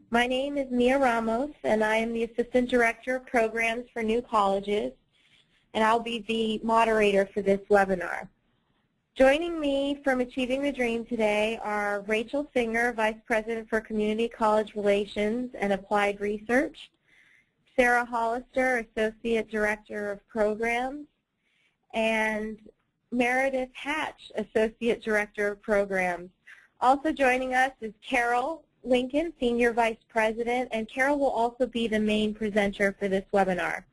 My name is Mia Ramos, and I am the Assistant Director of Programs for New Colleges, and I'll be the moderator for this webinar. Joining me from Achieving the Dream today are Rachel Singer, Vice President for Community College Relations and Applied Research, Sarah Hollister, Associate Director of Programs, and Meredith Hatch, Associate Director of Programs. Also joining us is Carol Lincoln, Senior Vice President, and Carol will also be the main presenter for this webinar.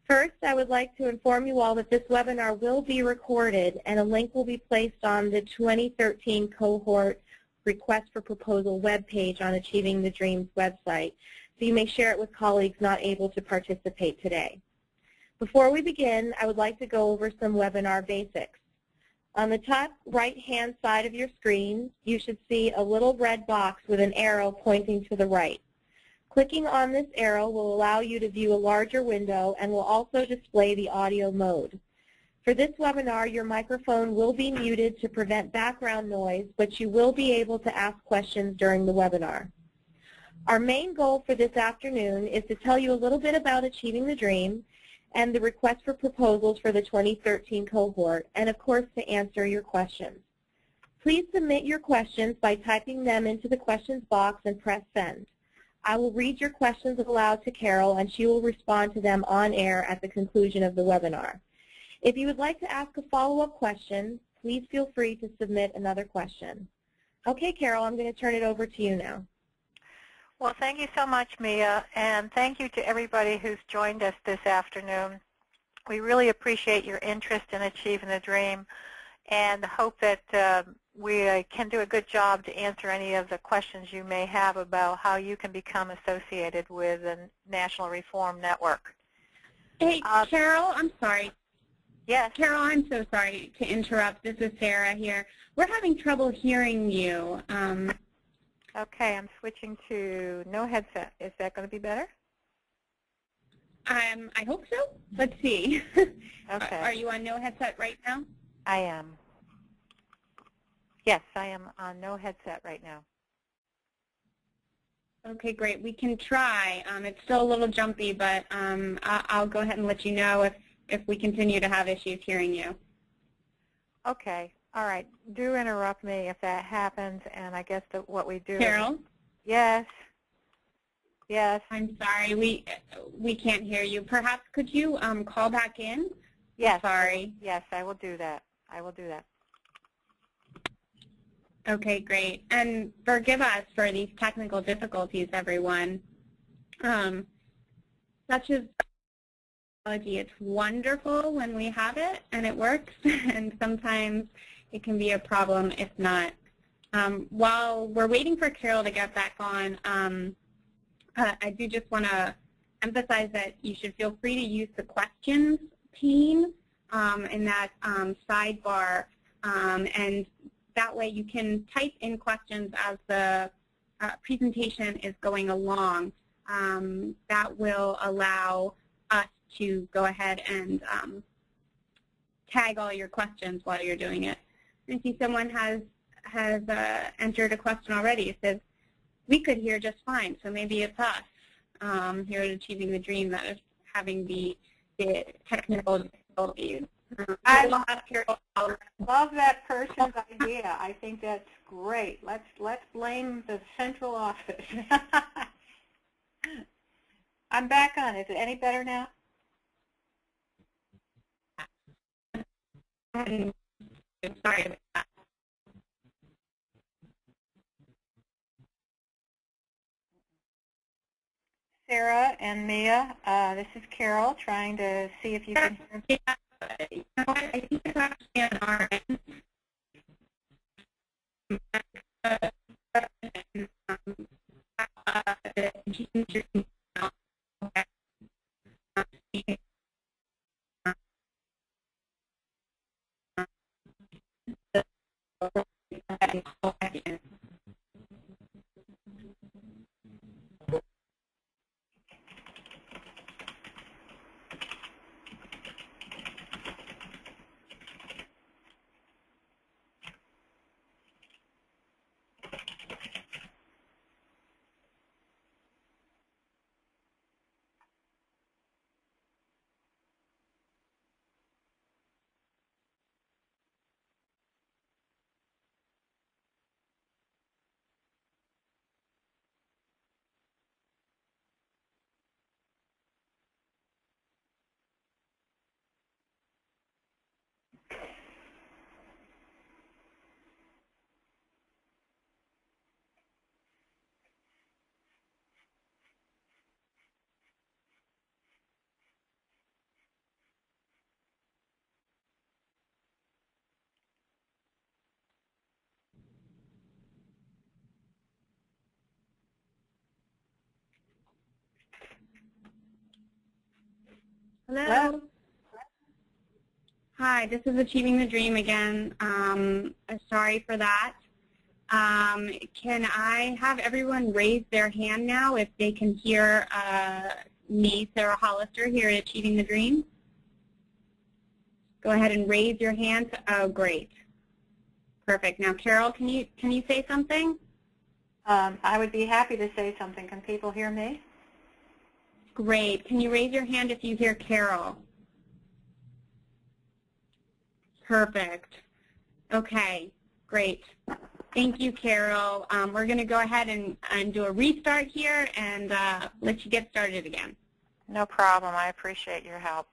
First, I would like to inform you all that this webinar will be recorded and a link will be placed on the 2013 Cohort Request for Proposal webpage on Achieving the Dream's website, so you may share it with colleagues not able to participate today. Before we begin, I would like to go over some webinar basics. On the top right-hand side of your screen, you should see a little red box with an arrow pointing to the right. Clicking on this arrow will allow you to view a larger window and will also display the audio mode. For this webinar, your microphone will be muted to prevent background noise, but you will be able to ask questions during the webinar. Our main goal for this afternoon is to tell you a little bit about Achieving the Dream and the request for proposals for the 2013 cohort, and of course to answer your questions. Please submit your questions by typing them into the questions box and press send. I will read your questions aloud to Carol and she will respond to them on air at the conclusion of the webinar. If you would like to ask a follow-up question, please feel free to submit another question. Okay, Carol, I'm going to turn it over to you now. Well, thank you so much, Mia, and thank you to everybody who's joined us this afternoon. We really appreciate your interest in Achieving the Dream and hope that we can do a good job to answer any of the questions you may have about how you can become associated with the National Reform Network. Hey, Carol, I'm sorry. Yes. Carol, I'm so sorry to interrupt. This is Sarah here. We're having trouble hearing you. Okay, I'm switching to no headset. Is that going to be better? I hope so. Let's see. Okay. Are you on no headset right now? I am. Yes, I am on no headset right now. Okay, great. We can try. It's still a little jumpy, but I'll go ahead and let you know if we continue to have issues hearing you. Okay. All right. Do interrupt me if that happens, and I guess that what we do. Carol? Yes. Yes. I'm sorry. We can't hear you. Perhaps could you call back in? Yes. I'm sorry. Yes, I will do that. I will do that. Okay, great. And forgive us for these technical difficulties, everyone. Such as technology, it's wonderful when we have it and it works, and sometimes it can be a problem if not. While we're waiting for Carol to get back on, I do just want to emphasize that you should feel free to use the questions pane in that sidebar, and that way you can type in questions as the presentation is going along. That will allow us to go ahead and tag all your questions while you're doing it. I see someone has entered a question already. It says, we could hear just fine, so maybe it's us here at Achieving the Dream that is having the technical difficulties. I love that person's idea. I think that's great. Let's blame the central office. I'm back on. Is it any better now? Sorry about that. Sarah and Mia, this is Carol trying to see if you can hear. Yeah, you know what? I think it's actually on our end. Hello? Hi, this is Achieving the Dream again. Sorry for that. Can I have everyone raise their hand now if they can hear me, Sarah Hollister, here at Achieving the Dream? Go ahead and raise your hand. Oh, great. Perfect. Now, Carol, can you say something? I would be happy to say something. Can people hear me? Great. Can you raise your hand if you hear Carol? Perfect. Okay, great. Thank you, Carol. We're going to go ahead and do a restart here and let you get started again. No problem. I appreciate your help.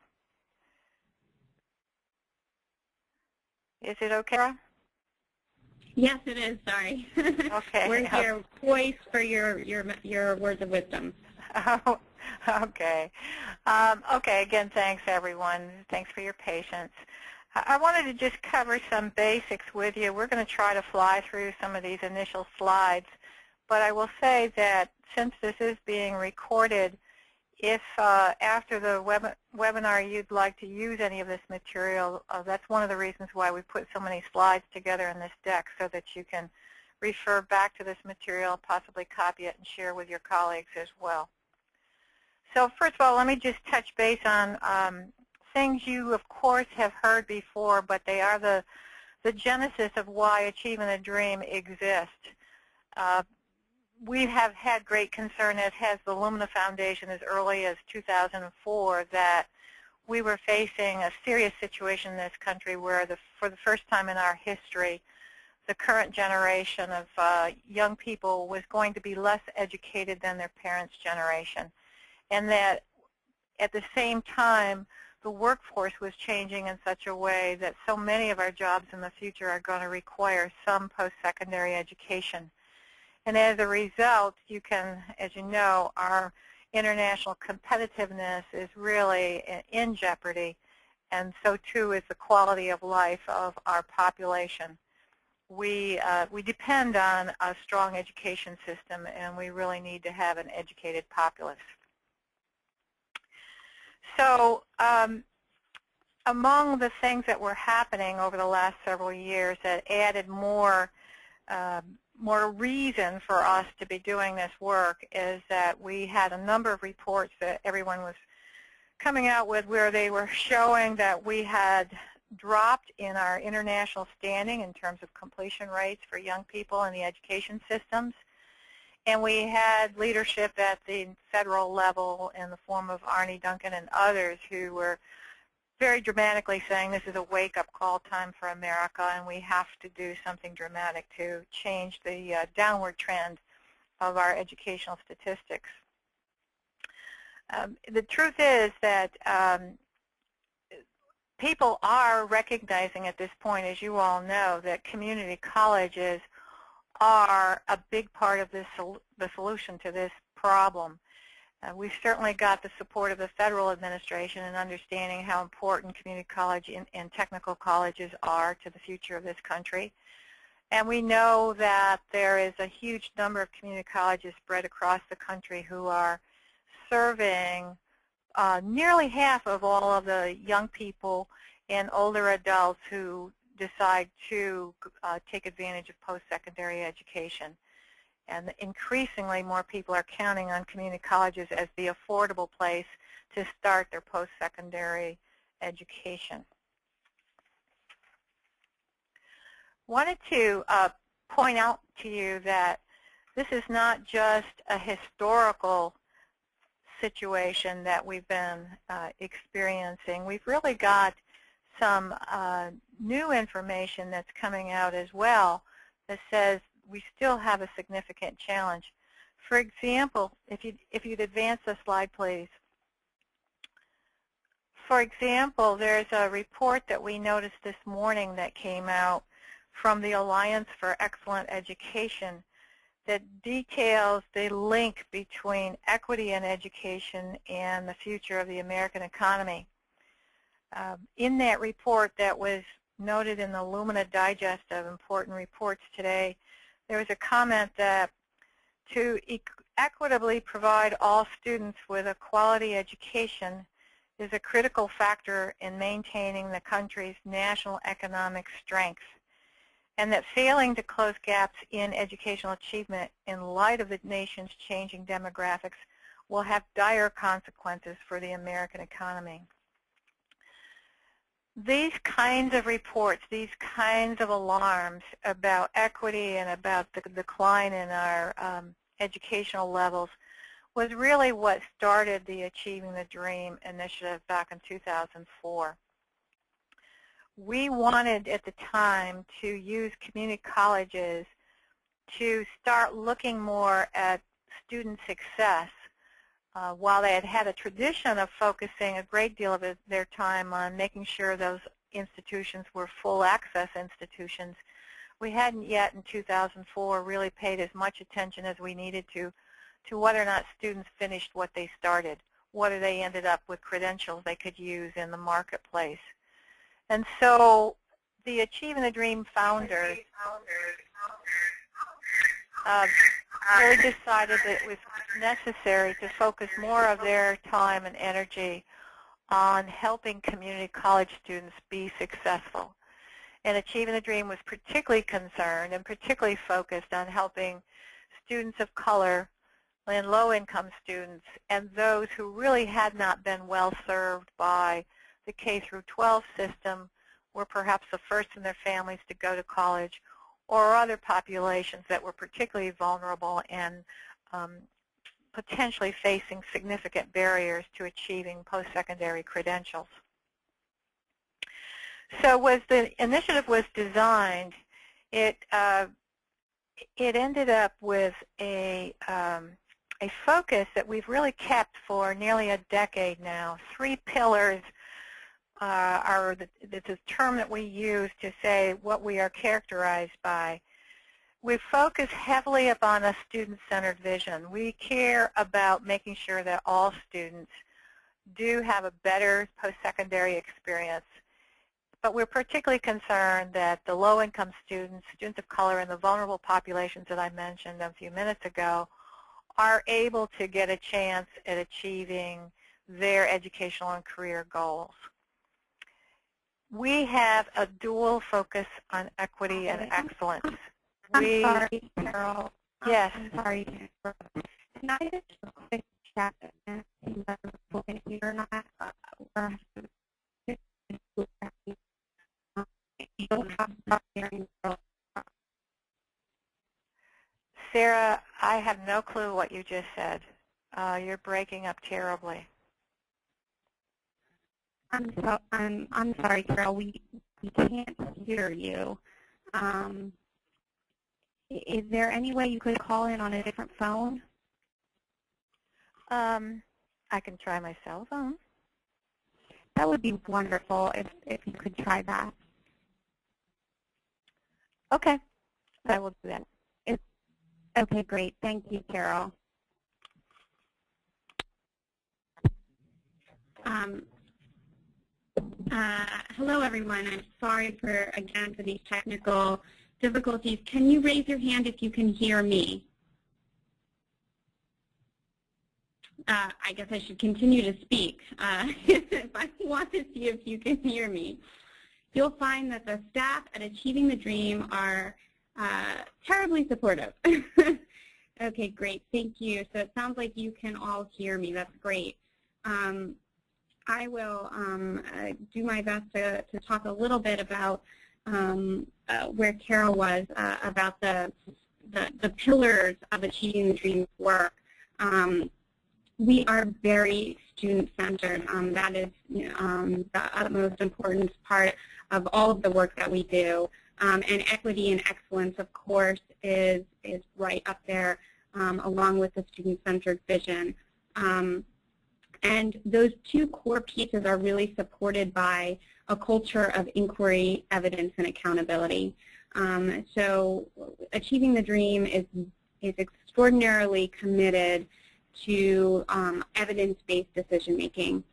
Is it okay, Carol? Yes, it is. Sorry. Okay. We're here poised for your words of wisdom. Oh, okay. Okay. Again, thanks, everyone. Thanks for your patience. I wanted to just cover some basics with you. We're going to try to fly through some of these initial slides, but I will say that since this is being recorded, if after the webinar you'd like to use any of this material, that's one of the reasons why we put so many slides together in this deck, so that you can refer back to this material, possibly copy it and share with your colleagues as well. So first of all, let me just touch base on things you, of course, have heard before, but they are the genesis of why Achieving the Dream exists. We have had great concern, as has the Lumina Foundation, as early as 2004, that we were facing a serious situation in this country where, for the first time in our history, the current generation of young people was going to be less educated than their parents' generation, and that at the same time, the workforce was changing in such a way that so many of our jobs in the future are going to require some post-secondary education. And as a result, you can, as you know, our international competitiveness is really in jeopardy, and so too is the quality of life of our population. We depend on a strong education system, and we really need to have an educated populace. So among the things that were happening over the last several years that added more reason for us to be doing this work is that we had a number of reports that everyone was coming out with where they were showing that we had dropped in our international standing in terms of completion rates for young people in the education systems. And we had leadership at the federal level in the form of Arne Duncan and others who were very dramatically saying this is a wake-up call time for America, and we have to do something dramatic to change the downward trend of our educational statistics. The truth is that people are recognizing at this point, as you all know, that community colleges are a big part of the solution to this problem. We've certainly got the support of the federal administration in understanding how important community college and technical colleges are to the future of this country. And we know that there is a huge number of community colleges spread across the country who are serving nearly half of all of the young people and older adults who decide to take advantage of post-secondary education. And increasingly more people are counting on community colleges as the affordable place to start their post-secondary education. Wanted to point out to you that this is not just a historical situation that we've been experiencing. We've really got some new information that's coming out as well that says we still have a significant challenge. For example, if you'd advance the slide, please. For example, there's a report that we noticed this morning that came out from the Alliance for Excellent Education that details the link between equity in education and the future of the American economy. In that report that was noted in the Lumina Digest of Important Reports today, there was a comment that to equitably provide all students with a quality education, is a critical factor in maintaining the country's national economic strength, and that failing to close gaps in educational achievement in light of the nation's changing demographics will have dire consequences for the American economy. These kinds of reports, these kinds of alarms about equity and about the decline in our educational levels was really what started the Achieving the Dream initiative back in 2004. We wanted at the time to use community colleges to start looking more at student success. While they had had a tradition of focusing a great deal of their time on making sure those institutions were full access institutions, we hadn't yet in 2004 really paid as much attention as we needed to whether or not students finished what they started, whether they ended up with credentials they could use in the marketplace. And so the Achieving the Dream founders really decided that it was necessary to focus more of their time and energy on helping community college students be successful. And Achieving the Dream was particularly concerned and particularly focused on helping students of color and low-income students and those who really had not been well served by the K-12 system, were perhaps the first in their families to go to college, or other populations that were particularly vulnerable and potentially facing significant barriers to achieving post-secondary credentials. So as the initiative was designed, it ended up with a focus that we've really kept for nearly a decade now. 3 pillars are the term that we use to say what we are characterized by. We focus heavily upon a student-centered vision. We care about making sure that all students do have a better post-secondary experience, but we're particularly concerned that the low-income students, students of color, and the vulnerable populations that I mentioned a few minutes ago are able to get a chance at achieving their educational and career goals. We have a dual focus on equity and excellence. I'm sorry, Carol. Yes. I'm sorry. Can I just quick chat and see whether you're not Sarah, I have no clue what you just said. You're breaking up terribly. I'm sorry, Carol. We can't hear you. Is there any way you could call in on a different phone? I can try my cell phone. That would be wonderful if you could try that. Okay, I will do that. Okay, great. Thank you, Carol. Hello, everyone. I'm sorry for these technical difficulties. Can you raise your hand if you can hear me? I guess I should continue to speak if I want to see if you can hear me. You'll find that the staff at Achieving the Dream are terribly supportive. Okay, great. Thank you. So it sounds like you can all hear me. That's great. I will do my best to talk a little bit about where Carol was about the pillars of Achieving the Dream's work. We are very student-centered. That is the utmost important part of all of the work that we do. And equity and excellence, of course, is right up there along with the student-centered vision. And those 2 core pieces are really supported by a culture of inquiry, evidence, and accountability. So Achieving the Dream is extraordinarily committed to evidence-based decision-making,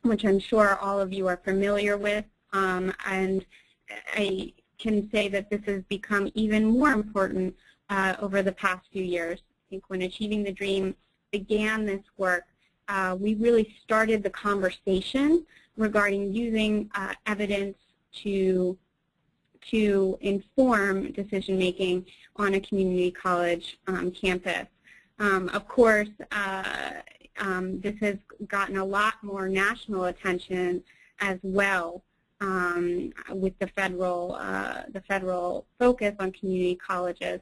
which I'm sure all of you are familiar with. And I can say that this has become even more important over the past few years. I think when Achieving the Dream began this work, we really started the conversation regarding using evidence to inform decision-making on a community college campus. Of course, this has gotten a lot more national attention as well with the federal focus on community colleges.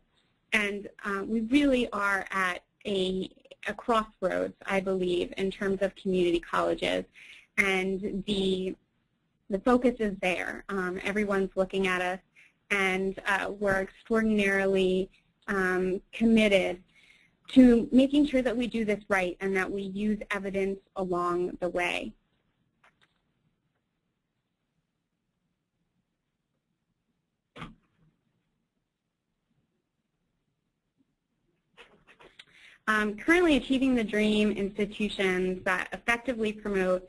And we really are at a crossroads, I believe, in terms of community colleges. And the focus is there. Everyone's looking at us, and we're extraordinarily committed to making sure that we do this right and that we use evidence along the way. Currently, Achieving the Dream institutions that effectively promote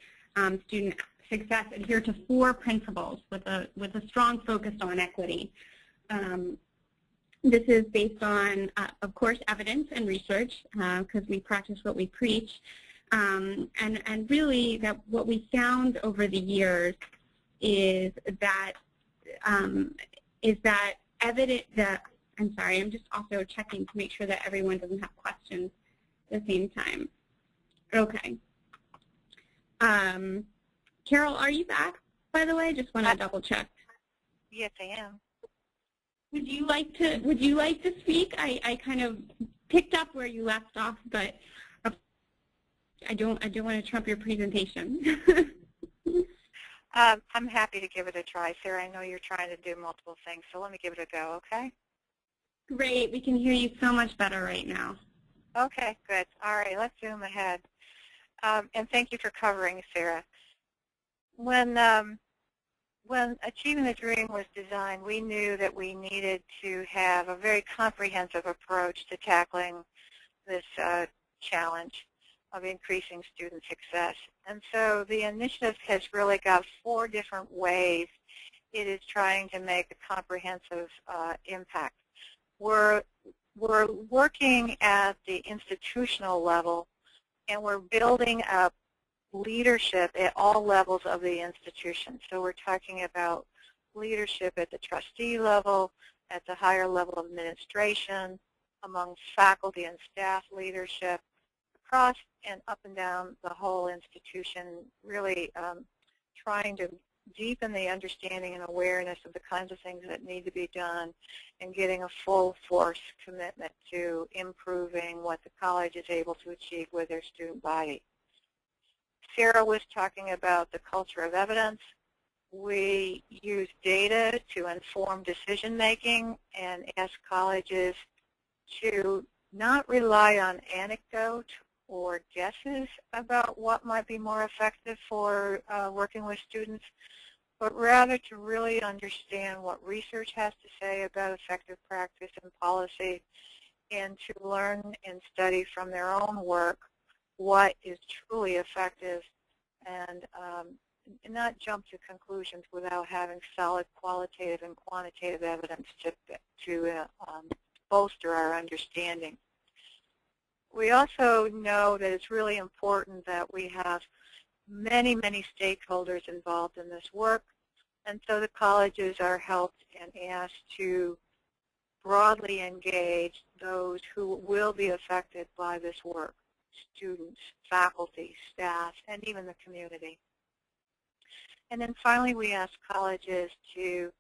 student success adhere to 4 principles with a strong focus on equity. This is based on, of course, evidence and research, because we practice what we preach. And really, that what we found over the years is that I'm sorry, I'm just also checking to make sure that everyone doesn't have questions at the same time. Okay. Carol, are you back, by the way? Just want to double check. Yes, I am. Would you like to speak? I kind of picked up where you left off, but I don't want to trump your presentation. I'm happy to give it a try, Sarah. I know you're trying to do multiple things, so let me give it a go, okay? Great. We can hear you so much better right now. Okay, good. All right, let's zoom ahead. And thank you for covering, Sarah. When Achieving the Dream was designed, we knew that we needed to have a very comprehensive approach to tackling this challenge of increasing student success. And so the initiative has really got 4 different ways it is trying to make a comprehensive impact. We're working at the institutional level, and we're building up leadership at all levels of the institution. So we're talking about leadership at the trustee level, at the higher level of administration, among faculty and staff leadership, across and up and down the whole institution, really trying to deepen the understanding and awareness of the kinds of things that need to be done and getting a full force commitment to improving what the college is able to achieve with their student body. Sarah was talking about the culture of evidence. We use data to inform decision making and ask colleges to not rely on anecdote or guesses about what might be more effective for working with students, but rather to really understand what research has to say about effective practice and policy, and to learn and study from their own work what is truly effective, and not jump to conclusions without having solid qualitative and quantitative evidence to bolster our understanding. We also know that it's really important that we have many, many stakeholders involved in this work, and so the colleges are helped and asked to broadly engage those who will be affected by this work: students, faculty, staff, and even the community. And then finally, we ask colleges to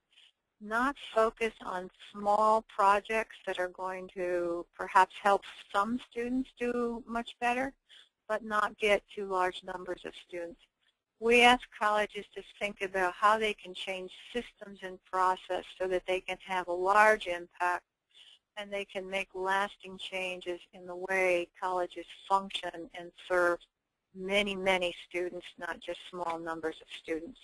not focus on small projects that are going to perhaps help some students do much better, but not get to large numbers of students. We ask colleges to think about how they can change systems and process so that they can have a large impact and they can make lasting changes in the way colleges function and serve many, many students, not just small numbers of students.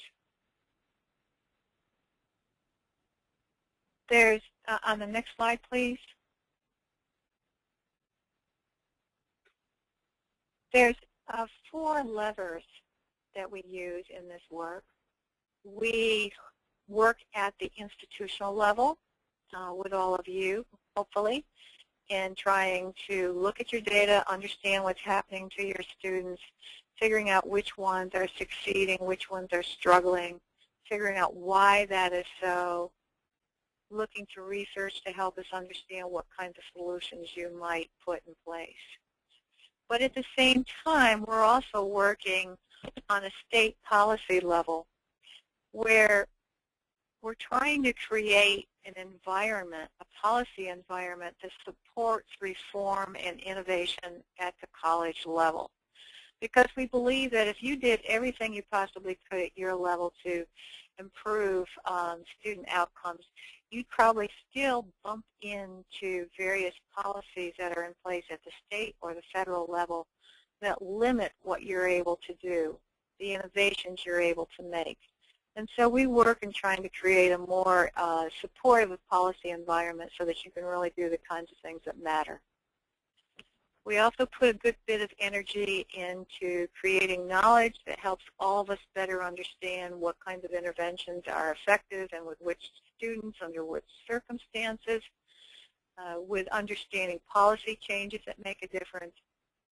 There's, on the next slide, please. There's 4 levers that we use in this work. We work at the institutional level with all of you, hopefully. in trying to look at your data, understand what's happening to your students, figuring out which ones are succeeding, which ones are struggling, figuring out why that is so, looking to research to help us understand what kinds of solutions you might put in place. But at the same time, we're also working on a state policy level where we're trying to create an environment, a policy environment that supports reform and innovation at the college level. Because we believe that if you did everything you possibly could at your level to improve student outcomes, you'd probably still bump into various policies that are in place at the state or the federal level that limit what you're able to do, the innovations you're able to make. And so we work in trying to create a more supportive policy environment so that you can really do the kinds of things that matter. We also put a good bit of energy into creating knowledge that helps all of us better understand what kinds of interventions are effective and with which students, under which circumstances, with understanding policy changes that make a difference,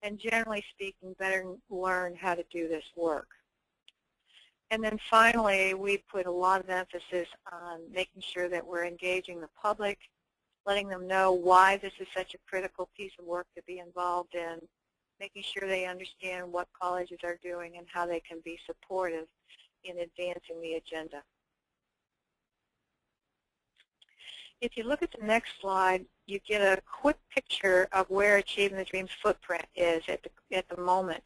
and generally speaking, better learn how to do this work. And then finally, we put a lot of emphasis on making sure that we're engaging the public, letting them know why this is such a critical piece of work to be involved in, making sure they understand what colleges are doing and how they can be supportive in advancing the agenda. If you look at the next slide, you get a quick picture of where Achieving the Dream's footprint is at the moment.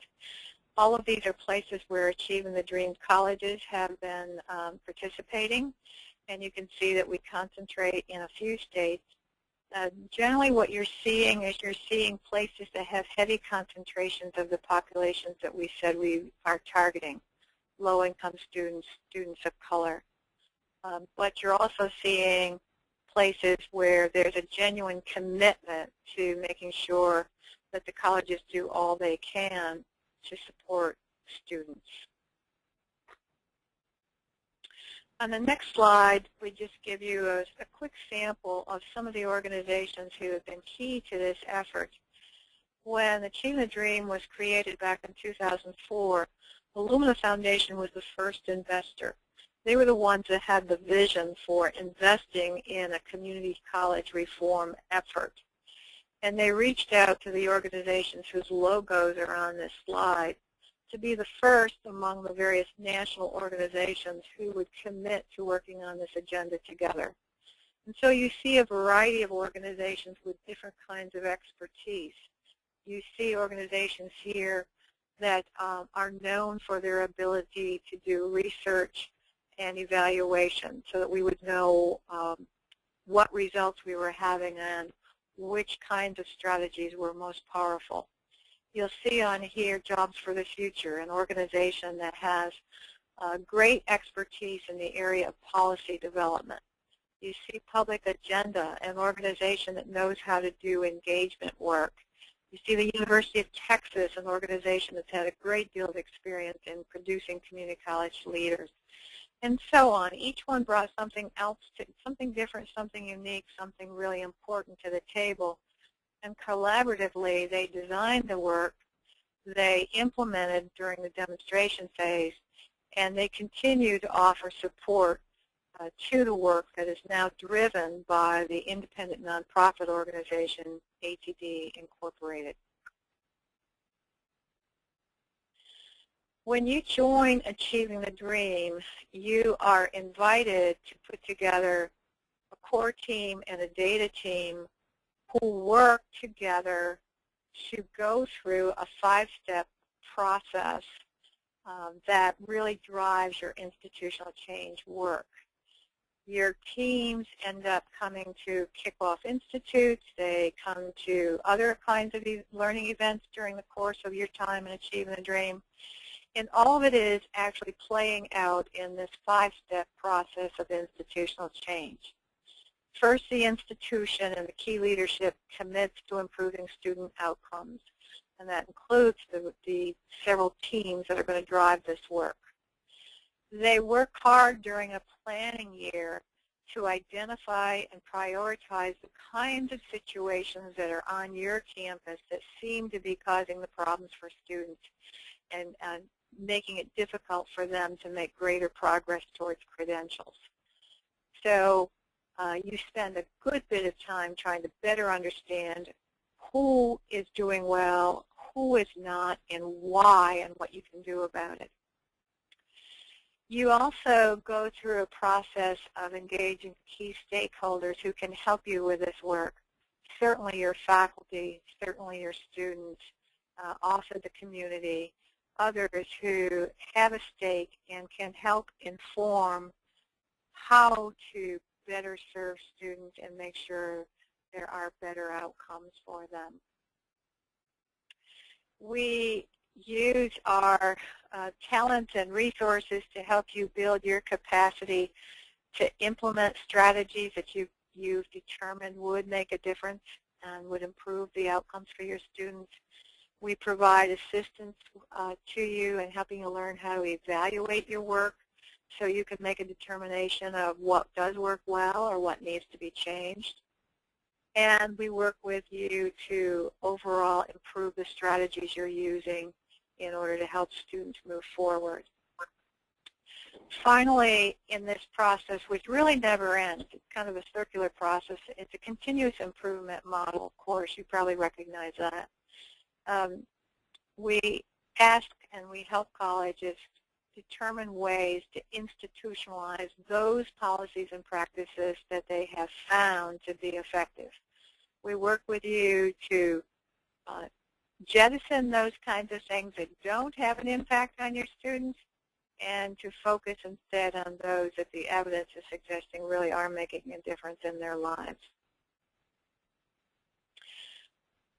All of these are places where Achieving the Dream colleges have been participating, and you can see that we concentrate in a few states. Generally what you're seeing is you're seeing places that have heavy concentrations of the populations that we said we are targeting, low-income students, students of color. But you're also seeing places where there's a genuine commitment to making sure that the colleges do all they can to support students. On the next slide, we just give you a quick sample of some of the organizations who have been key to this effort. When Achieving the Dream was created back in 2004, the Lumina Foundation was the first investor. They were the ones that had the vision for investing in a community college reform effort. And they reached out to the organizations whose logos are on this slide to be the first among the various national organizations who would commit to working on this agenda together. And so you see a variety of organizations with different kinds of expertise. You see organizations here that are known for their ability to do research and evaluation so that we would know what results we were having and which kinds of strategies were most powerful. You'll see on here Jobs for the Future, an organization that has great expertise in the area of policy development. You see Public Agenda, an organization that knows how to do engagement work. You see the University of Texas, an organization that's had a great deal of experience in producing community college leaders, and so on. Each one brought something else, something different, something unique, something really important to the table. And collaboratively, they designed the work, they implemented during the demonstration phase, and they continue to offer support to the work that is now driven by the independent nonprofit organization, ATD Incorporated. When you join Achieving the Dream, you are invited to put together a core team and a data team who work together to go through a 5-step process that really drives your institutional change work. Your teams end up coming to kickoff institutes. They come to other kinds of learning events during the course of your time in Achieving the Dream. And all of it is actually playing out in this 5-step process of institutional change. First, the institution and the key leadership commits to improving student outcomes, and that includes the several teams that are going to drive this work. They work hard during a planning year to identify and prioritize the kinds of situations that are on your campus that seem to be causing the problems for students and making it difficult for them to make greater progress towards credentials. So you spend a good bit of time trying to better understand who is doing well, who is not, and why, and what you can do about it. You also go through a process of engaging key stakeholders who can help you with this work. Certainly your faculty, certainly your students, also the community, others who have a stake and can help inform how to better serve students and make sure there are better outcomes for them. We use our talents and resources to help you build your capacity to implement strategies that you've determined would make a difference and would improve the outcomes for your students. We provide assistance to you in helping you learn how to evaluate your work so you can make a determination of what does work well or what needs to be changed. And we work with you to overall improve the strategies you're using in order to help students move forward. Finally, in this process, which really never ends, it's kind of a circular process, it's a continuous improvement model, of course, you probably recognize that. We ask and we help colleges determine ways to institutionalize those policies and practices that they have found to be effective. We work with you to jettison those kinds of things that don't have an impact on your students and to focus instead on those that the evidence is suggesting really are making a difference in their lives.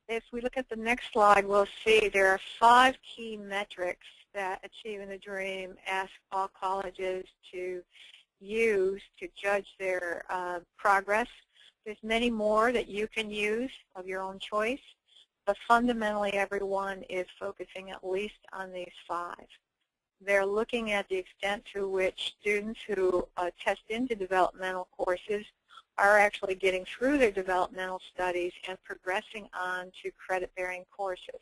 If we look at the next slide, we'll see there are 5 key metrics that Achieving the Dream asks all colleges to use to judge their progress. There's many more that you can use of your own choice, but fundamentally everyone is focusing at least on these 5. They're looking at the extent to which students who test into developmental courses are actually getting through their developmental studies and progressing on to credit-bearing courses.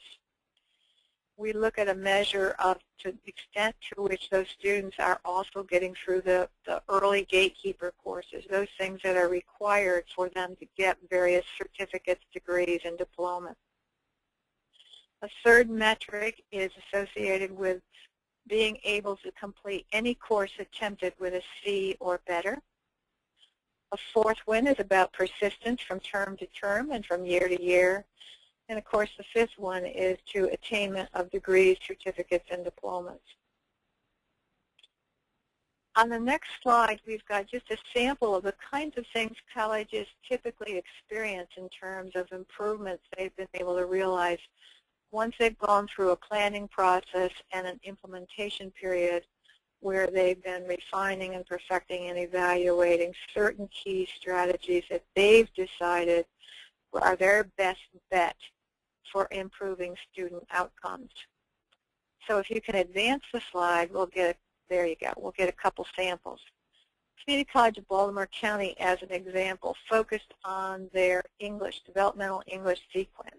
We look at a measure of the extent to which those students are also getting through the early gatekeeper courses, those things that are required for them to get various certificates, degrees, and diplomas. A third metric is associated with being able to complete any course attempted with a C or better. A fourth one is about persistence from term to term and from year to year. And of course, the 5th one is to attainment of degrees, certificates, and diplomas. On the next slide, we've got just a sample of the kinds of things colleges typically experience in terms of improvements they've been able to realize once they've gone through a planning process and an implementation period where they've been refining and perfecting and evaluating certain key strategies that they've decided are their best bet for improving student outcomes. So if you can advance the slide, we'll get, there you go, we'll get a couple samples. Community College of Baltimore County, as an example, focused on their English, developmental English sequence.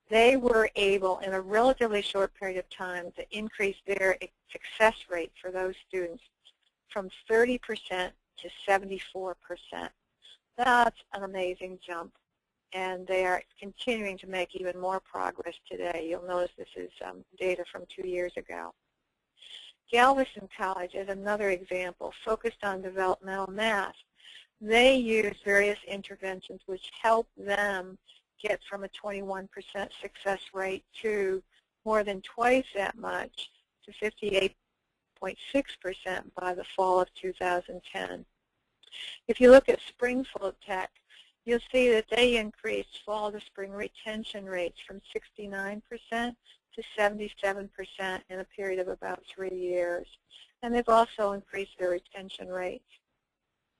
They were able, in a relatively short period of time, to increase their success rate for those students from 30% to 74%. That's an amazing jump, and they are continuing to make even more progress today. You'll notice this is data from 2 years ago. Galveston College is another example, focused on developmental math. They use various interventions which help them get from a 21% success rate to more than twice that much, to 58.6% by the fall of 2010. If you look at Springfield Tech, you'll see that they increased fall to spring retention rates from 69% to 77% in a period of about 3 years. And they've also increased their retention rates.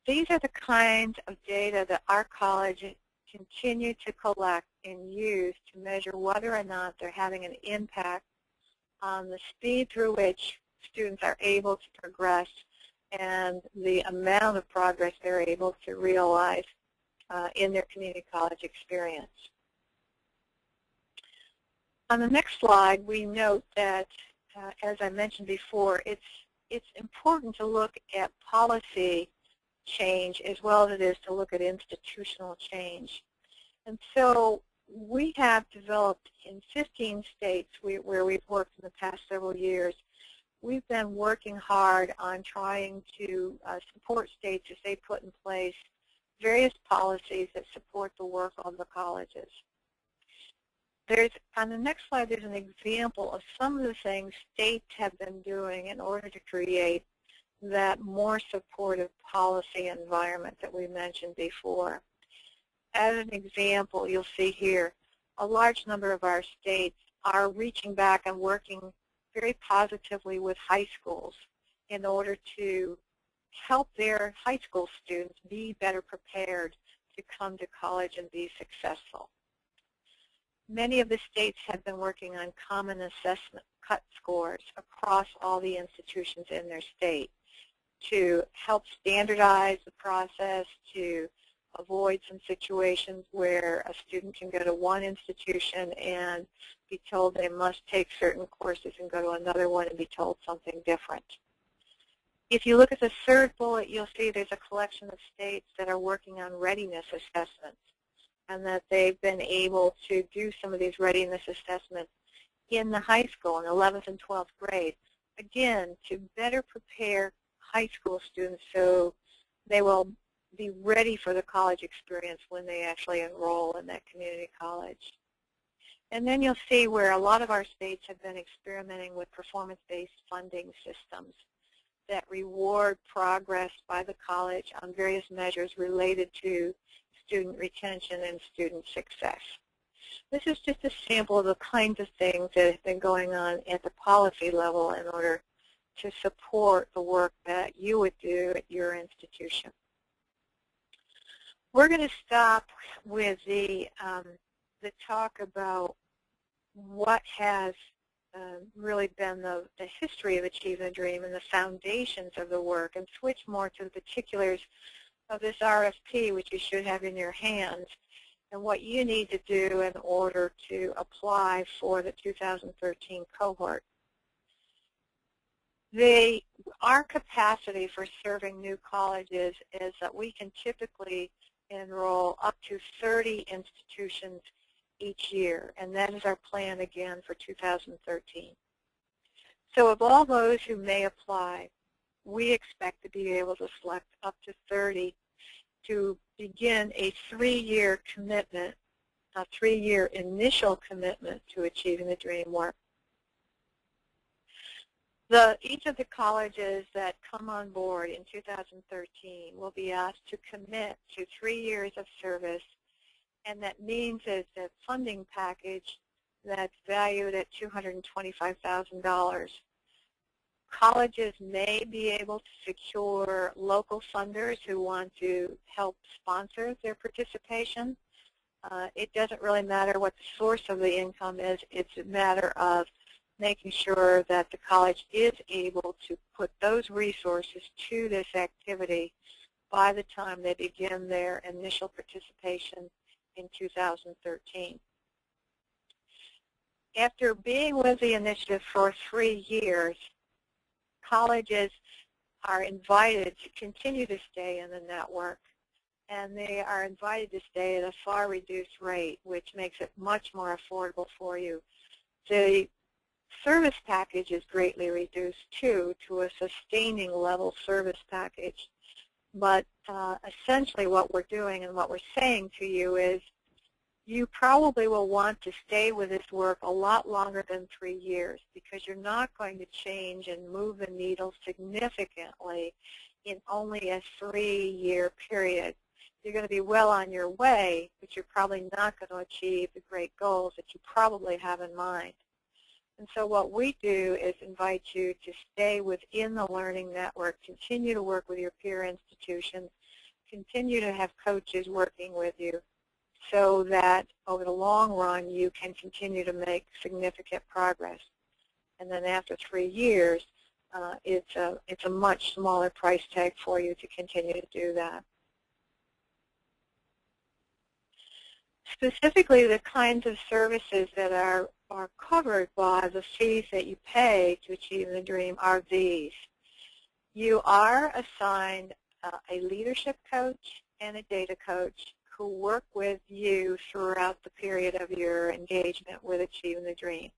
These are the kinds of data that our college continue to collect and use to measure whether or not they're having an impact on the speed through which students are able to progress and the amount of progress they're able to realize in their community college experience. On the next slide, we note that, as I mentioned before, it's important to look at policy change as well as it is to look at institutional change. And so we have developed in 15 states where we've worked in the past several years, we've been working hard on trying to support states as they put in place various policies that support the work of the colleges. On the next slide, there's an example of some of the things states have been doing in order to create that more supportive policy environment that we mentioned before. As an example, you'll see here, a large number of our states are reaching back and working very positively with high schools in order to help their high school students be better prepared to come to college and be successful. Many of the states have been working on common assessment cut scores across all the institutions in their state to help standardize the process, to avoid some situations where a student can go to one institution and be told they must take certain courses and go to another one and be told something different. If you look at the third bullet, you'll see there's a collection of states that are working on readiness assessments, and that they've been able to do some of these readiness assessments in the high school, in 11th and 12th grade, again, to better prepare high school students so they will be ready for the college experience when they actually enroll in that community college. And then you'll see where a lot of our states have been experimenting with performance-based funding systems that reward progress by the college on various measures related to student retention and student success. This is just a sample of the kinds of things that have been going on at the policy level in order to support the work that you would do at your institution. We're going to stop with the talk about what has really been the history of Achieving the Dream and the foundations of the work, and switch more to the particulars of this RFP, which you should have in your hands, and what you need to do in order to apply for the 2013 cohort. Our capacity for serving new colleges is that we can typically enroll up to 30 institutions each year, and that is our plan again for 2013. So of all those who may apply, we expect to be able to select up to 30 to begin a 3-year commitment, a 3-year initial commitment to Achieving the Dream work. Each of the colleges that come on board in 2013 will be asked to commit to 3 years of service, and that means it's a funding package that's valued at $225,000. Colleges may be able to secure local funders who want to help sponsor their participation. It doesn't really matter what the source of the income is. It's a matter of making sure that the college is able to put those resources to this activity by the time they begin their initial participation in 2013. After being with the initiative for 3 years, colleges are invited to continue to stay in the network, and they are invited to stay at a far reduced rate, which makes it much more affordable for you. The service package is greatly reduced too, to a sustaining level service package. But essentially what we're doing and what we're saying to you is you probably will want to stay with this work a lot longer than 3 years, because you're not going to change and move the needle significantly in only a 3-year period. You're going to be well on your way, but you're probably not going to achieve the great goals that you probably have in mind. And so what we do is invite you to stay within the learning network, continue to work with your peer institutions, continue to have coaches working with you, so that over the long run you can continue to make significant progress. And then after 3 years, it's a much smaller price tag for you to continue to do that. Specifically, the kinds of services that are covered by the fees that you pay to achieve the dream are these. You are assigned a leadership coach and a data coach who work with you throughout the period of your engagement with Achieving the Dream.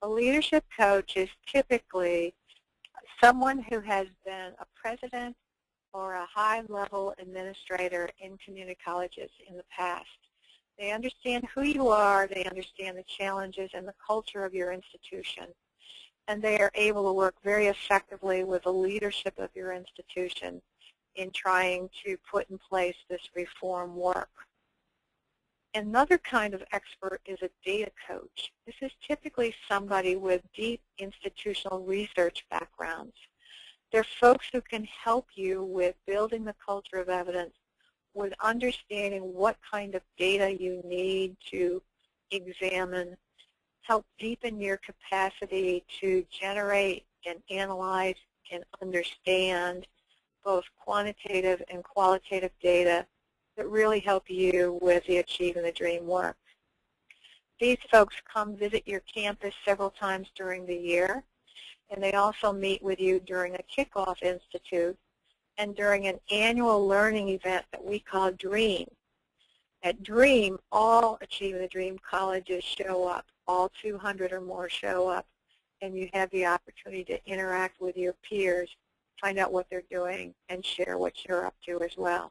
A leadership coach is typically someone who has been a president or a high-level administrator in community colleges in the past. They understand who you are, they understand the challenges and the culture of your institution, and they are able to work very effectively with the leadership of your institution in trying to put in place this reform work. Another kind of expert is a data coach. This is typically somebody with deep institutional research backgrounds. They're folks who can help you with building the culture of evidence, with understanding what kind of data you need to examine, help deepen your capacity to generate and analyze and understand both quantitative and qualitative data that really help you with the Achieving the Dream work. These folks come visit your campus several times during the year, and they also meet with you during a kickoff institute and during an annual learning event that we call DREAM. At DREAM, all Achieving the Dream colleges show up, all 200 or more show up, and you have the opportunity to interact with your peers, find out what they're doing, and share what you're up to as well.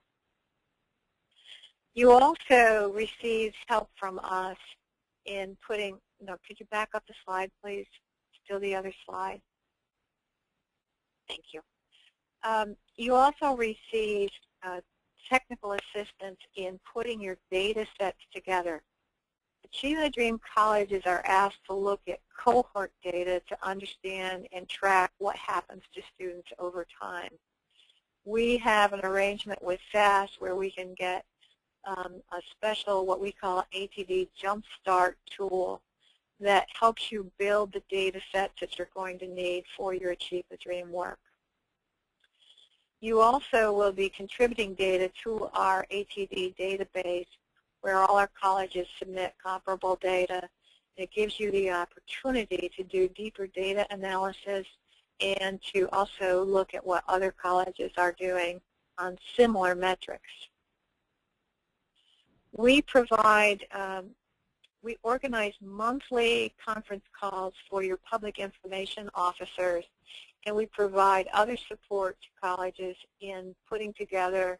You also receive help from us in putting, could you back up the slide, please? Still the other slide. Thank you. You also receive technical assistance in putting your data sets together. Achieving the Dream colleges are asked to look at cohort data to understand and track what happens to students over time. We have an arrangement with SAS where we can get a special, what we call ATD Jumpstart tool that helps you build the data sets that you're going to need for your Achieve the Dream work. You also will be contributing data to our ATD database where all our colleges submit comparable data. It gives you the opportunity to do deeper data analysis and to also look at what other colleges are doing on similar metrics. We provide, we organize monthly conference calls for your public information officers, and we provide other support to colleges in putting together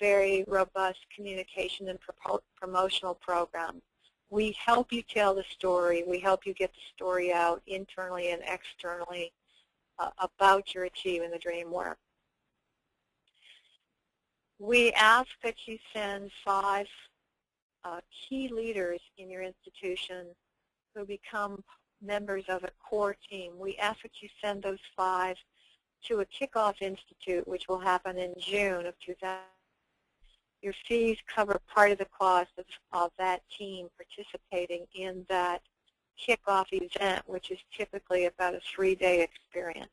very robust communication and promotional programs. We help you tell the story. We help you get the story out internally and externally about your Achieving the Dream work. We ask that you send 5 key leaders in your institution who become members of a core team. We ask that you send those 5 to a kickoff institute, which will happen in June of 2000. Your fees cover part of the cost of that team participating in that kickoff event, which is typically about a 3-day experience.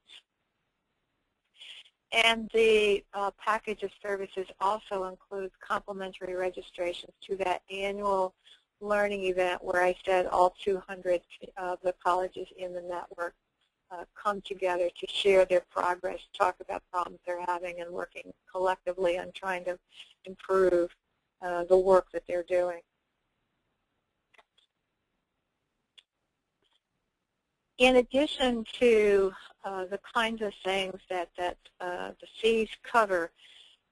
And the package of services also includes complimentary registrations to that annual learning event where I said all 200 of the colleges in the network come together to share their progress, talk about problems they're having, and working collectively on trying to improve the work that they're doing. In addition to the kinds of things that the fees cover,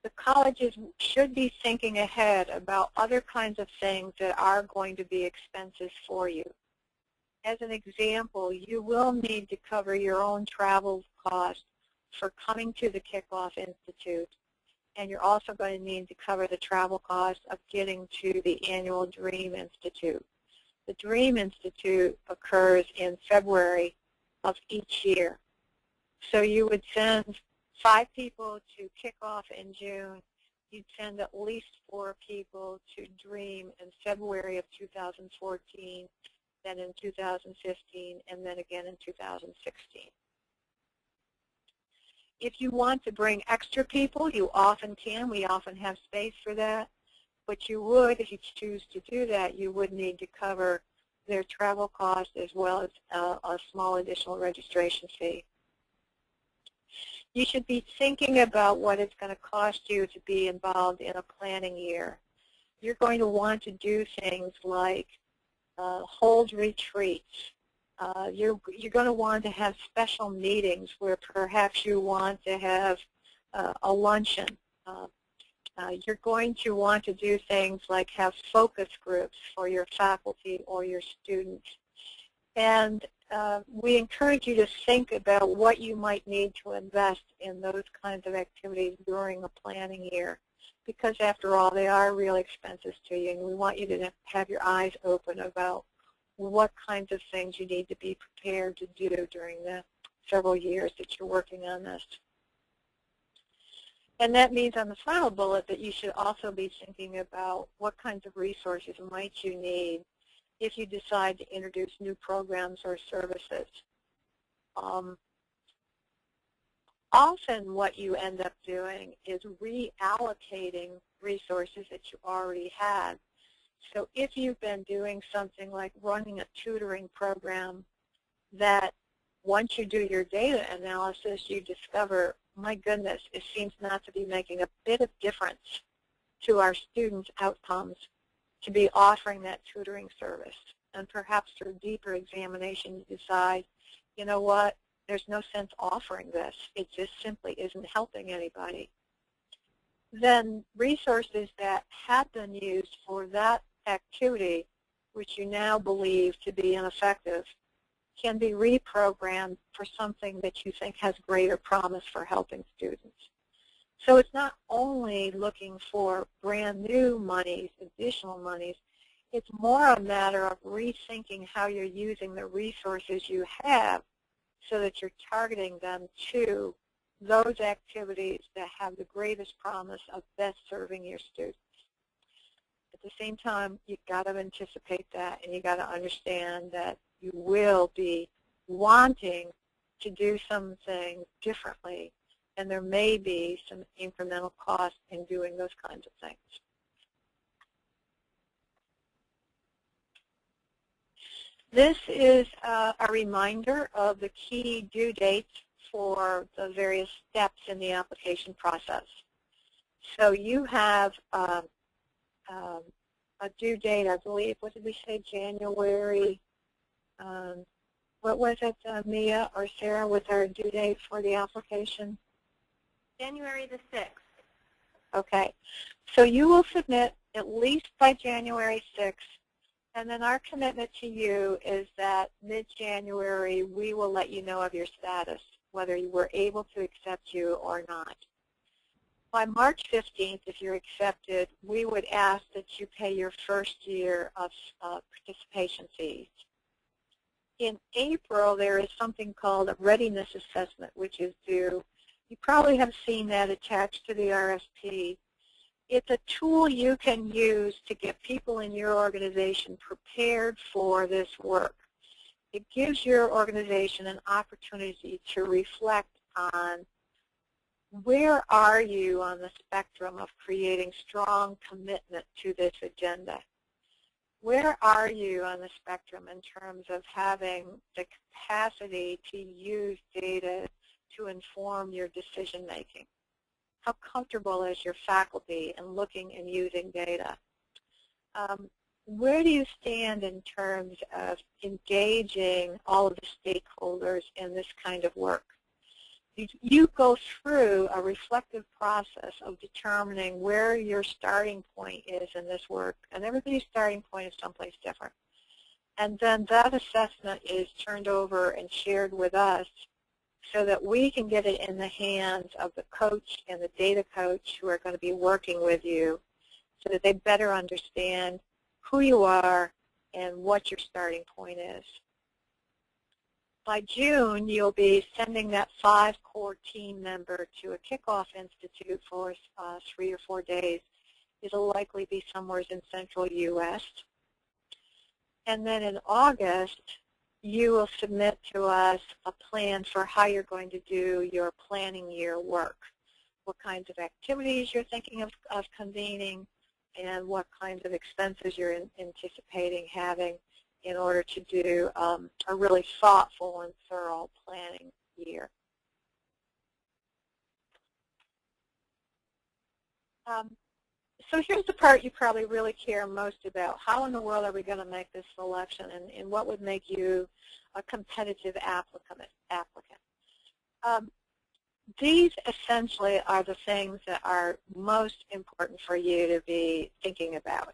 the colleges should be thinking ahead about other kinds of things that are going to be expenses for you. As an example, you will need to cover your own travel costs for coming to the Kickoff Institute, and you're also going to need to cover the travel costs of getting to the annual DREAM Institute. The DREAM Institute occurs in February of each year. So you would send 5 people to Kickoff in June. You'd send at least 4 people to DREAM in February of 2014, then in 2015, and then again in 2016. If you want to bring extra people, you often can. We often have space for that. But you would, if you choose to do that, you would need to cover their travel costs as well as a small additional registration fee. You should be thinking about what it's going to cost you to be involved in a planning year. You're going to want to do things like hold retreats. You're going to want to have special meetings where perhaps you want to have a luncheon. You're going to want to do things like have focus groups for your faculty or your students. And we encourage you to think about what you might need to invest in those kinds of activities during a planning year, because after all, they are real expenses to you, and we want you to have your eyes open about what kinds of things you need to be prepared to do during the several years that you're working on this. And that means on the final bullet that you should also be thinking about what kinds of resources might you need if you decide to introduce new programs or services. Often what you end up doing is reallocating resources that you already had. So if you've been doing something like running a tutoring program that once you do your data analysis, you discover, my goodness, it seems not to be making a bit of difference to our students' outcomes to be offering that tutoring service. And perhaps through deeper examination, you decide, you know what, there's no sense offering this. It just simply isn't helping anybody. Then resources that have been used for that activity, which you now believe to be ineffective, can be reprogrammed for something that you think has greater promise for helping students. So it's not only looking for brand new monies, additional monies, it's more a matter of rethinking how you're using the resources you have so that you're targeting them to those activities that have the greatest promise of best serving your students. At the same time, you've got to anticipate that, and you've got to understand that you will be wanting to do some things differently, and there may be some incremental cost in doing those kinds of things. This is a reminder of the key due dates for the various steps in the application process. So you have a due date, I believe, what did we say, January? What was it, Mia or Sarah, with our due date for the application? January the 6th. Okay. So you will submit at least by January 6th, and then our commitment to you is that mid-January we will let you know of your status, whether you were able to accept you or not. By March 15th, if you're accepted, we would ask that you pay your first year of participation fees. In April, there is something called a Readiness Assessment, which is due. You probably have seen that attached to the RFP. It's a tool you can use to get people in your organization prepared for this work. It gives your organization an opportunity to reflect on where are you on the spectrum of creating strong commitment to this agenda. Where are you on the spectrum in terms of having the capacity to use data to inform your decision making? How comfortable is your faculty in looking and using data? Where do you stand in terms of engaging all of the stakeholders in this kind of work? You go through a reflective process of determining where your starting point is in this work, and everybody's starting point is someplace different. And then that assessment is turned over and shared with us so that we can get it in the hands of the coach and the data coach who are going to be working with you so that they better understand who you are and what your starting point is. By June, you'll be sending that 5 core team member to a kickoff institute for 3 or 4 days. It'll likely be somewhere in central U.S. And then in August, you will submit to us a plan for how you're going to do your planning year work, what kinds of activities you're thinking of convening, and what kinds of expenses you're anticipating having in order to do a really thoughtful and thorough planning year. So here's the part you probably really care most about. How in the world are we going to make this selection, and what would make you a competitive applicant? These essentially are the things that are most important for you to be thinking about.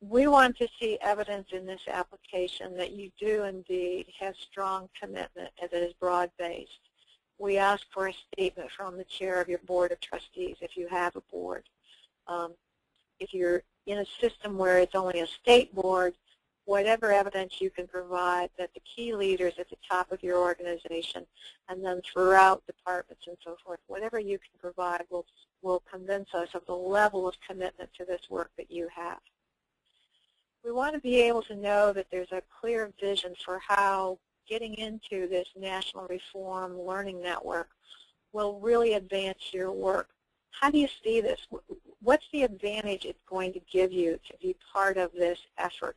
We want to see evidence in this application that you do indeed have strong commitment and that is broad-based. We ask for a statement from the chair of your board of trustees if you have a board. If you're in a system where it's only a state board, whatever evidence you can provide that the key leaders at the top of your organization and then throughout departments and so forth, whatever you can provide will convince us of the level of commitment to this work that you have. We want to be able to know that there's a clear vision for how getting into this national reform learning network will really advance your work. How do you see this? What's the advantage it's going to give you to be part of this effort?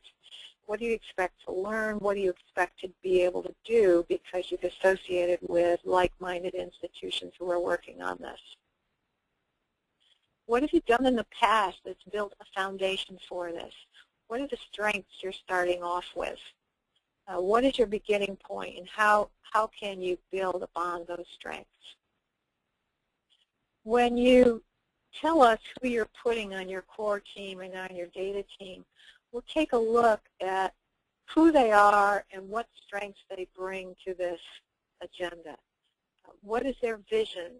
What do you expect to learn? What do you expect to be able to do because you've associated with like-minded institutions who are working on this? What have you done in the past that's built a foundation for this? What are the strengths you're starting off with? What is your beginning point, and how can you build upon those strengths? When you tell us who you're putting on your core team and on your data team, we'll take a look at who they are and what strengths they bring to this agenda. What is their vision?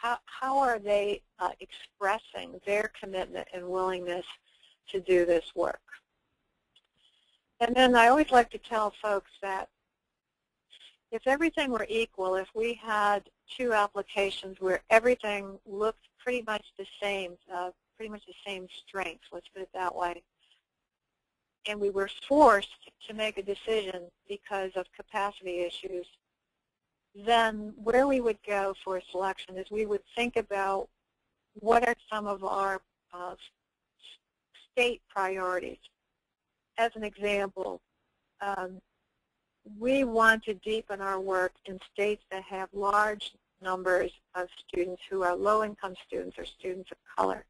How are they expressing their commitment and willingness to do this work? And then I always like to tell folks that if everything were equal, if we had two applications where everything looked pretty much the same strengths, let's put it that way, and we were forced to make a decision because of capacity issues, then where we would go for selection is we would think about what are some of our state priorities. As an example, we want to deepen our work in states that have large numbers of students who are low-income students or students of color.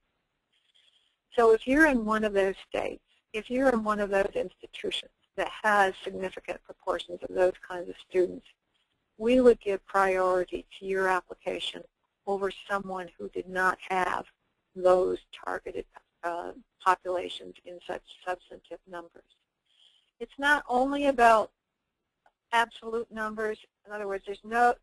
So if you're in one of those states, if you're in one of those institutions that has significant proportions of those kinds of students, we would give priority to your application over someone who did not have those targeted populations in such substantive numbers. It's not only about absolute numbers. In other words, there's no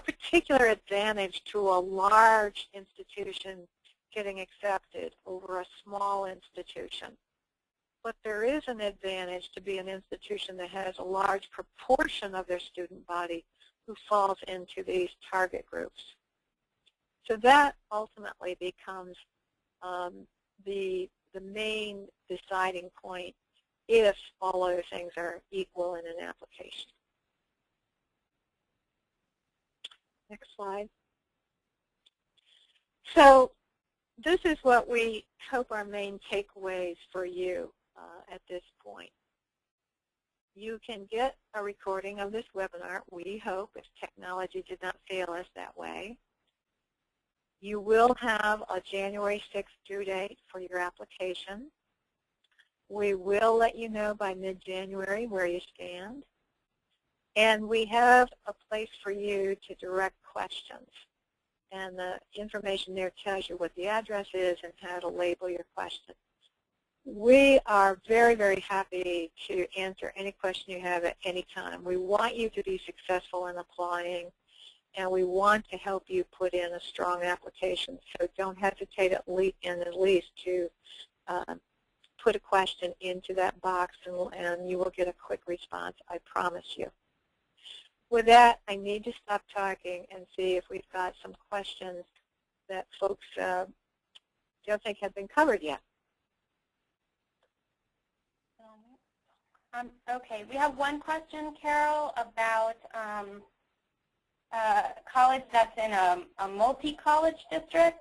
particular advantage to a large institution getting accepted over a small institution. But there is an advantage to be an institution that has a large proportion of their student body who falls into these target groups. So that ultimately becomes the main deciding point if all other things are equal in an application. Next slide. So this is what we hope are main takeaways for you at this point. You can get a recording of this webinar, we hope, if technology did not fail us that way. You will have a January 6th due date for your application. We will let you know by mid-January where you stand. And we have a place for you to direct questions. And the information there tells you what the address is and how to label your question. We are very, very happy to answer any question you have at any time. We want you to be successful in applying, and we want to help you put in a strong application. So don't hesitate at least to put a question into that box, and you will get a quick response, I promise you. With that, I need to stop talking and see if we've got some questions that folks don't think have been covered yet. Okay, we have one question, Carol, about college that's in a multi-college district.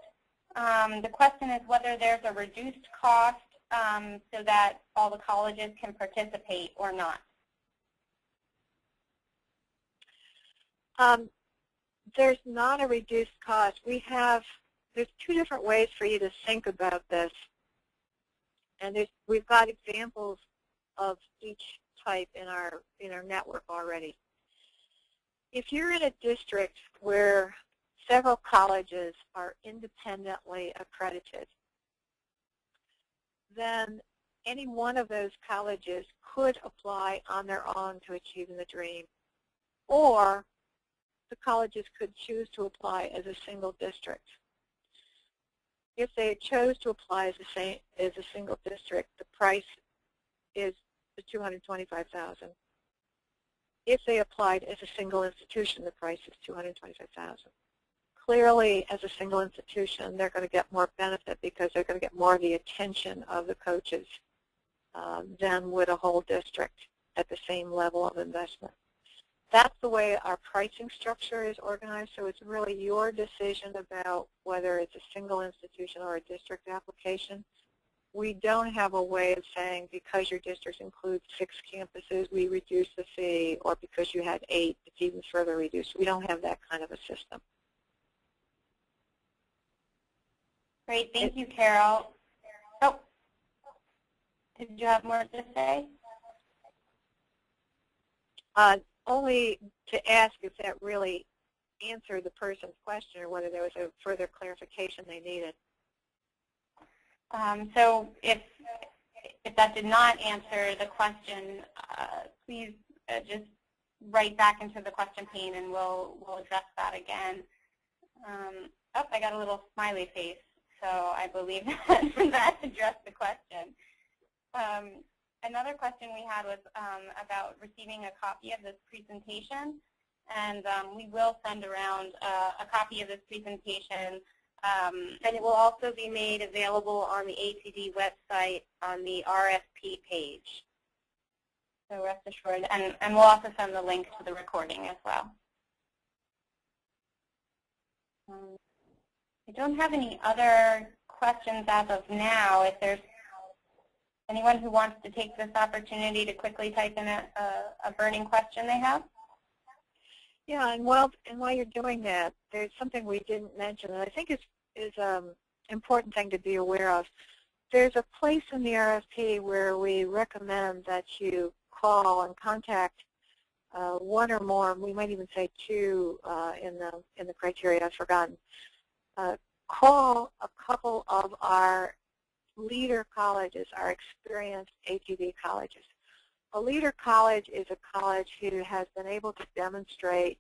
The question is whether there's a reduced cost so that all the colleges can participate or not. There's not a reduced cost. There's two different ways for you to think about this. And we've got examples of each type in our network already. If you're in a district where several colleges are independently accredited, then any one of those colleges could apply on their own to Achieving the Dream, or the colleges could choose to apply as a single district. If they chose to apply as a single district, the price is the $225,000. If they applied as a single institution, the price is $225,000. Clearly, as a single institution, they're going to get more benefit because they're going to get more of the attention of the coaches than would a whole district at the same level of investment. That's the way our pricing structure is organized, so it's really your decision about whether it's a single institution or a district application. We don't have a way of saying because your district includes 6 campuses, we reduce the fee, or because you had 8, it's even further reduced. We don't have that kind of a system. Great, thank you, Carol. Oh, did you have more to say? Only to ask if that really answered the person's question or whether there was a further clarification they needed. So if that did not answer the question, please just write back into the question pane and we'll address that again. Oh, I got a little smiley face, so I believe that addressed the question. Another question we had was about receiving a copy of this presentation, and we will send around a copy of this presentation, and it will also be made available on the ATD website on the RFP page. So rest assured, and we'll also send the link to the recording as well. I don't have any other questions as of now. If there's anyone who wants to take this opportunity to quickly type in a burning question they have? Yeah, and while you're doing that, there's something we didn't mention that I think is an important thing to be aware of. There's a place in the RFP where we recommend that you call and contact one or more, we might even say 2 in the criteria, I've forgotten. Call a couple of our leader colleges, our experienced ATD colleges. A leader college is a college who has been able to demonstrate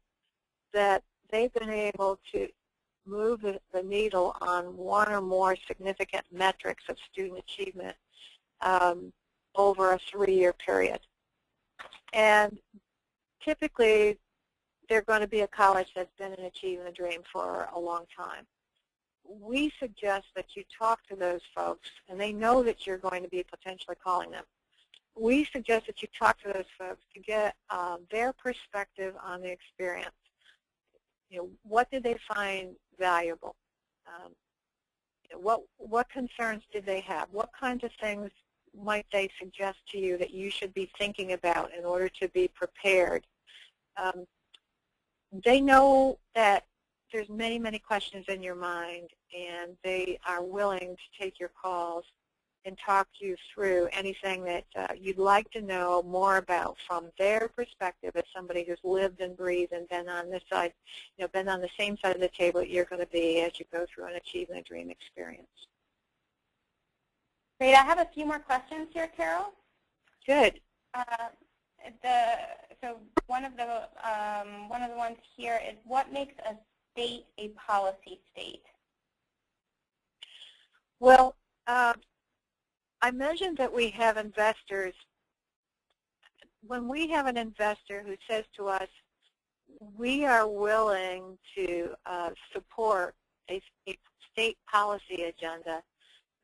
that they've been able to move the needle on one or more significant metrics of student achievement over a 3-year period. And typically, they're going to be a college that's been in Achieving the Dream for a long time. We suggest that you talk to those folks, and they know that you're going to be potentially calling them. We suggest that you talk to those folks to get their perspective on the experience. You know, what did they find valuable? You know, what concerns did they have? What kinds of things might they suggest to you that you should be thinking about in order to be prepared? They know that there's many, many questions in your mind, and they are willing to take your calls and talk you through anything that you'd like to know more about from their perspective as somebody who's lived and breathed and been on this side, you know, been on the same side of the table that you're going to be as you go through an Achieving the Dream experience. Great. I have a few more questions here, Carol. Good. So one of the ones here is, what makes a state a policy state? Well, I mentioned that we have investors. When we have an investor who says to us, we are willing to support a state policy agenda,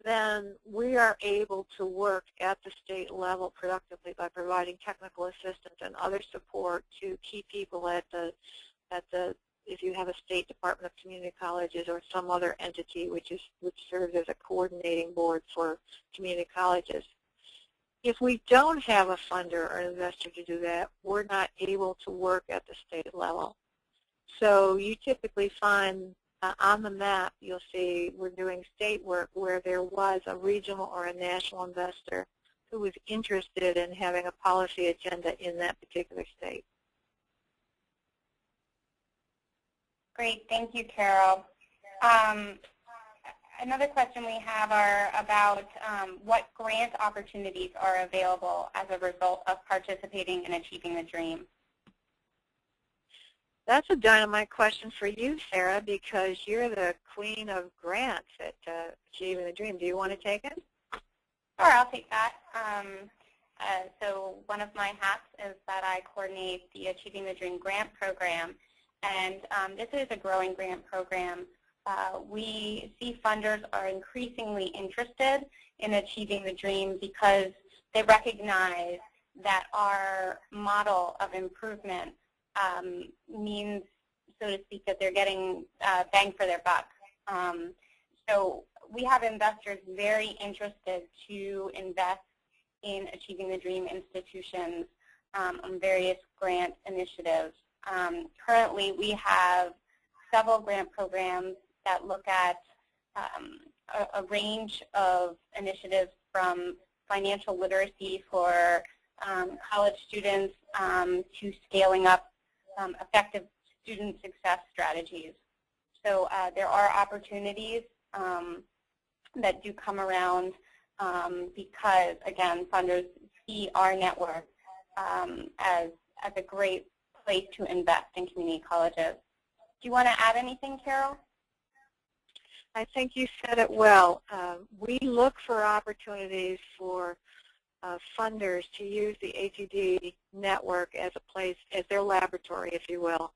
then we are able to work at the state level productively by providing technical assistance and other support to key people at the if you have a State Department of Community Colleges or some other entity which serves as a coordinating board for community colleges. If we don't have a funder or investor to do that, we're not able to work at the state level. So you typically find on the map, you'll see we're doing state work where there was a regional or a national investor who was interested in having a policy agenda in that particular state. Great, thank you, Carol. Another question we have are about what grant opportunities are available as a result of participating in Achieving the Dream. That's a dynamite question for you, Sarah, because you're the queen of grants at Achieving the Dream. Do you want to take it? Sure, I'll take that. So one of my hats is that I coordinate the Achieving the Dream grant program. And this is a growing grant program. We see funders are increasingly interested in Achieving the Dream because they recognize that our model of improvement means, so to speak, that they're getting bang for their buck. So we have investors very interested to invest in Achieving the Dream institutions on various grant initiatives. Currently, we have several grant programs that look at a range of initiatives from financial literacy for college students to scaling up effective student success strategies. So there are opportunities that do come around because, again, funders see our network as a great place to invest in community colleges. Do you want to add anything, Carol? I think you said it well. We look for opportunities for funders to use the ATD network as a place, as their laboratory, if you will.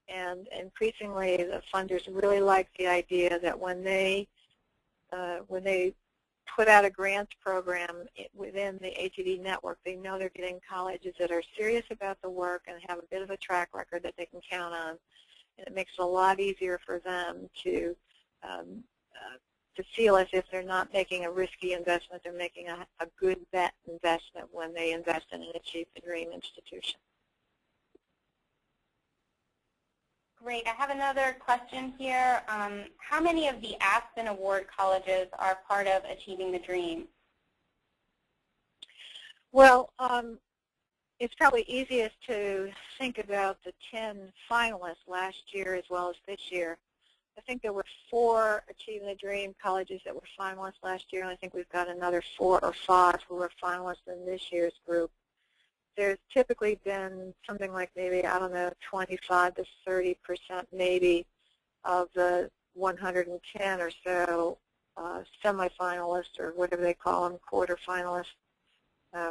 And increasingly, the funders really like the idea that when they put out a grants program within the ATD network, they know they're getting colleges that are serious about the work and have a bit of a track record that they can count on. And it makes it a lot easier for them to feel as if they're not making a risky investment, they're making a good bet investment when they invest in an Achieve the Dream institution. Great. I have another question here. How many of the Aspen Award colleges are part of Achieving the Dream? Well, it's probably easiest to think about the 10 finalists last year as well as this year. I think there were 4 Achieving the Dream colleges that were finalists last year, and I think we've got another 4 or 5 who were finalists in this year's group. There's typically been something like maybe, I don't know, 25 to 30% maybe of the 110 or so semifinalists, or whatever they call them, quarterfinalists.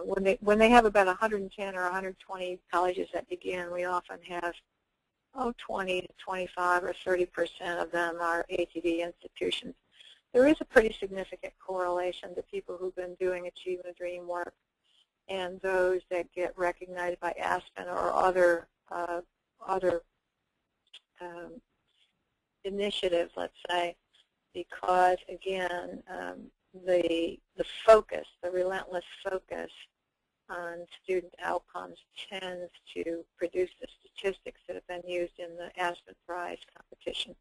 When they have about 110 or 120 colleges that begin, we often have 20 to 25 or 30% of them are ATD institutions. There is a pretty significant correlation to people who've been doing Achieving the Dream work and those that get recognized by Aspen or other initiatives, let's say, because again, the focus, the relentless focus on student outcomes tends to produce the statistics that have been used in the Aspen Prize competition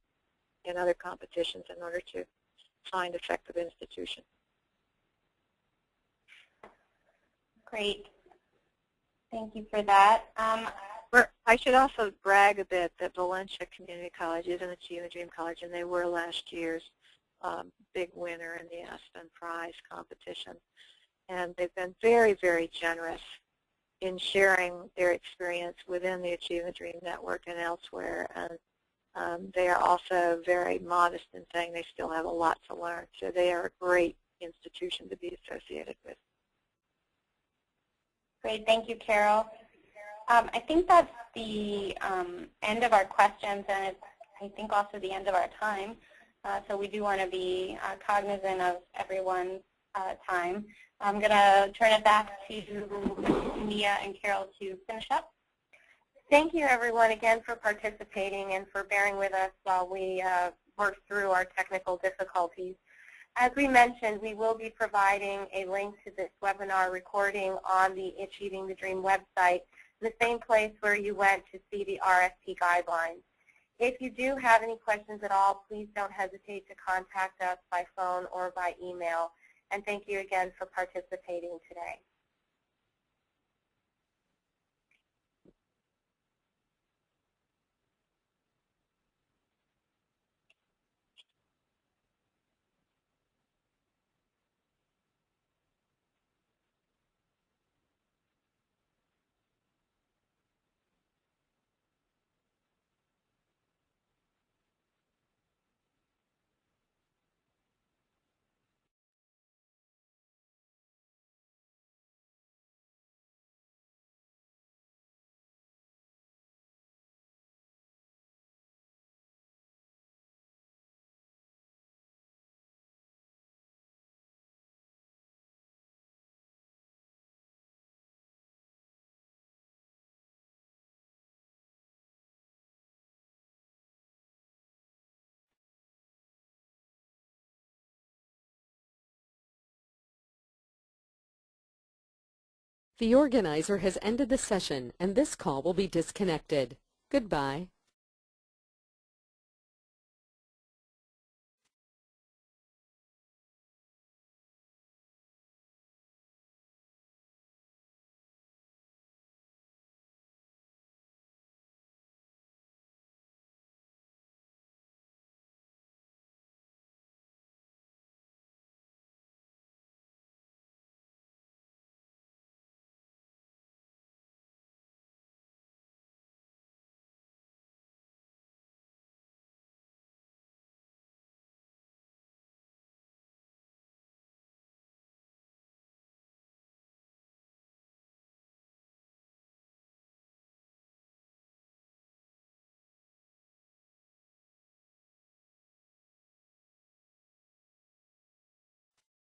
and other competitions in order to find effective institutions. Great. Thank you for that. I should also brag a bit that Valencia Community College is an Achieving the Dream College, and they were last year's big winner in the Aspen Prize competition. And they've been very, very generous in sharing their experience within the Achieving the Dream network and elsewhere. And they are also very modest in saying they still have a lot to learn. So they are a great institution to be associated with. Great. Thank you, Carol. I think that's the end of our questions, and it's, I think, also the end of our time. So we do want to be cognizant of everyone's time. I'm going to turn it back to Mia and Carol to finish up. Thank you, everyone, again for participating and for bearing with us while we work through our technical difficulties. As we mentioned, we will be providing a link to this webinar recording on the Achieving the Dream website, the same place where you went to see the RFP guidelines. If you do have any questions at all, please don't hesitate to contact us by phone or by email. And thank you again for participating today. The organizer has ended the session, and this call will be disconnected. Goodbye.